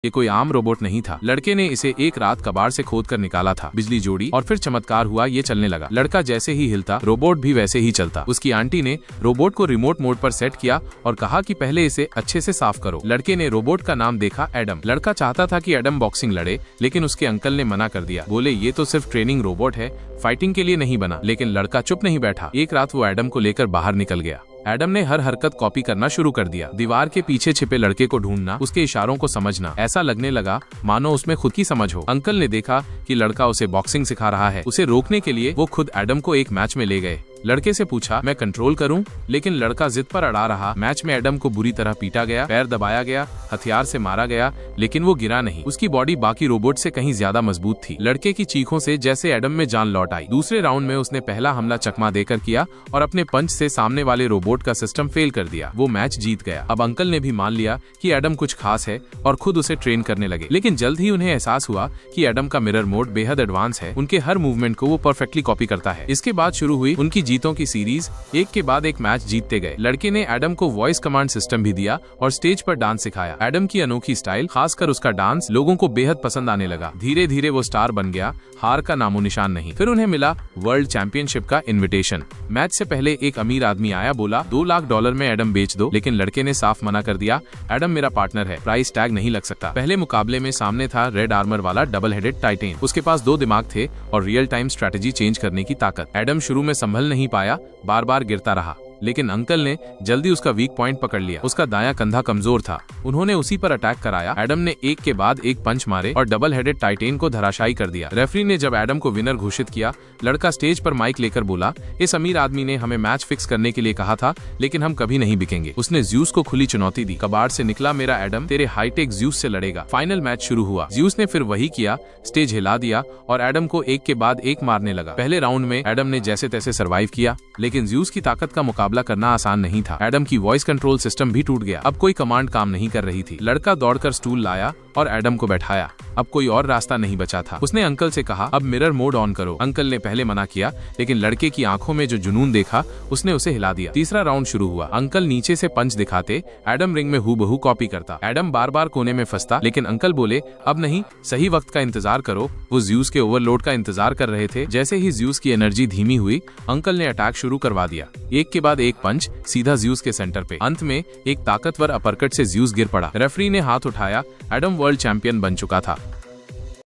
ये कोई आम रोबोट नहीं था। लड़के ने इसे एक रात कबाड़ से खोद कर निकाला था। बिजली जोड़ी और फिर चमत्कार हुआ, ये चलने लगा। लड़का जैसे ही हिलता रोबोट भी वैसे ही चलता। उसकी आंटी ने रोबोट को रिमोट मोड पर सेट किया और कहा कि पहले इसे अच्छे से साफ करो। लड़के ने रोबोट का नाम देखा, एडम। लड़का चाहता था कि एडम बॉक्सिंग लड़े, लेकिन उसके अंकल ने मना कर दिया। बोले ये तो सिर्फ ट्रेनिंग रोबोट है, फाइटिंग के लिए नहीं बना। लेकिन लड़का चुप नहीं बैठा। एक रात वो एडम को लेकर बाहर निकल गया। एडम ने हर हरकत कॉपी करना शुरू कर दिया। दीवार के पीछे छिपे लड़के को ढूंढना, उसके इशारों को समझना। ऐसा लगने लगा मानो उसमें खुद की समझ हो। अंकल ने देखा कि लड़का उसे बॉक्सिंग सिखा रहा है। उसे रोकने के लिए वो खुद एडम को एक मैच में ले गए। लड़के से पूछा, मैं कंट्रोल करूं? लेकिन लड़का जिद पर अड़ा रहा। मैच में एडम को बुरी तरह पीटा गया, पैर दबाया गया, हथियार से मारा गया, लेकिन वो गिरा नहीं। उसकी बॉडी बाकी रोबोट से कहीं ज्यादा मजबूत थी। लड़के की चीखों से जैसे एडम में जान लौट आई। दूसरे राउंड में उसने पहला हमला चकमा देकर किया और अपने पंच से सामने वाले रोबोट का सिस्टम फेल कर दिया। वो मैच जीत गया। अब अंकल ने भी मान लिया कि एडम कुछ खास है और खुद उसे ट्रेन करने लगे। लेकिन जल्द ही उन्हें एहसास हुआ कि एडम का मिरर मोड बेहद एडवांस है। उनके हर मूवमेंट को वो परफेक्टली कॉपी करता है। इसके बाद शुरू हुई उनकी जीतों की सीरीज। एक के बाद एक मैच जीतते गए। लड़के ने एडम को वॉइस कमांड सिस्टम भी दिया और स्टेज पर डांस सिखाया। एडम की अनोखी स्टाइल, खासकर उसका डांस, लोगों को बेहद पसंद आने लगा। धीरे धीरे वो स्टार बन गया, हार का नामो निशान नहीं। फिर उन्हें मिला वर्ल्ड चैंपियनशिप का इन्विटेशन। मैच से पहले एक अमीर आदमी आया, बोला $2 लाख में एडम बेच दो। लेकिन लड़के ने साफ मना कर दिया, एडम मेरा पार्टनर है, प्राइस टैग नहीं लग सकता। पहले मुकाबले में सामने था रेड आर्मर वाला डबल हेडेड टाइटेन। उसके पास 2 दिमाग थे और रियल टाइम स्ट्रेटेजी चेंज करने की ताकत। एडम शुरू में संभल नहीं पाया, बार बार गिरता रहा। लेकिन अंकल ने जल्दी उसका वीक पॉइंट पकड़ लिया। उसका दायां कंधा कमजोर था। उन्होंने उसी पर अटैक कराया। एडम ने एक के बाद एक पंच मारे और डबल हेडेड टाइटेन को धराशायी कर दिया। रेफरी ने जब एडम को विनर घोषित किया, लड़का स्टेज पर माइक लेकर बोला, इस अमीर आदमी ने हमें मैच फिक्स करने के लिए कहा था, लेकिन हम कभी नहीं बिकेंगे। उसने ज्यूस को खुली चुनौती दी। कबाड़ से निकला मेरा एडम तेरे हाईटेक ज्यूस से लड़ेगा। फाइनल मैच शुरू हुआ। ज्यूस ने फिर वही किया, स्टेज हिला दिया और एडम को एक के बाद एक मारने लगा। पहले राउंड में एडम ने जैसे तैसे सर्वाइव किया, लेकिन ज्यूस की ताकत का मुकाबला करना आसान नहीं था। एडम की वॉइस कंट्रोल सिस्टम भी टूट गया। अब कोई कमांड काम नहीं कर रही थी। लड़का दौड़कर स्टूल लाया और एडम को बैठाया। अब कोई और रास्ता नहीं बचा था। उसने अंकल से कहा, अब मिरर मोड ऑन करो। अंकल ने पहले मना किया, लेकिन लड़के की आंखों में जो जुनून देखा, उसने उसे हिला दिया। तीसरा राउंड शुरू हुआ। अंकल नीचे से पंच दिखाते, एडम रिंग में हूबहू कॉपी करता। एडम बार बार कोने में फंसता, लेकिन अंकल बोले, अब नहीं, सही वक्त का इंतजार करो। वो ज्यूस के ओवरलोड का इंतजार कर रहे थे। जैसे ही ज्यूस की एनर्जी धीमी हुई, अंकल ने अटैक शुरू करवा दिया। एक के बाद एक पंच सीधा ज्यूस के सेंटर पे। अंत में एक ताकतवर अपरकट से ज्यूस गिर पड़ा। रेफरी ने हाथ उठाया। एडम वर्ल्ड चैंपियन बन चुका था।